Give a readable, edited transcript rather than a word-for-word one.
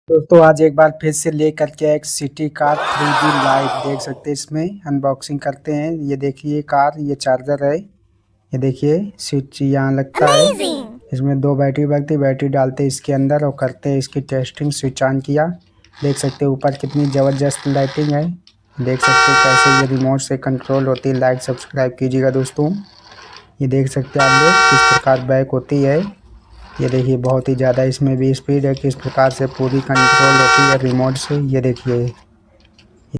दोस्तों आज एक बार फिर से लेकर के एक सिटी कार 3D लाइट देख सकते हैं। इसमें अनबॉक्सिंग करते हैं। ये देखिए कार, ये चार्जर है। ये देखिए स्विच यहाँ लगता है। इसमें दो बैटरी लगती है, बैटरी डालते हैं इसके अंदर और करते हैं इसकी टेस्टिंग। स्विच ऑन किया, देख सकते हैं ऊपर कितनी ज़बरदस्त लाइटिंग है। देख सकते हैं कैसे ये रिमोट से कंट्रोल होती है। लाइक सब्सक्राइब कीजिएगा दोस्तों। ये देख सकते हैं आप लोग किस प्रकार बैक होती है। ये देखिए बहुत ही ज़्यादा इसमें भी स्पीड है, किस प्रकार से पूरी कंट्रोल होती है रिमोट से। ये देखिए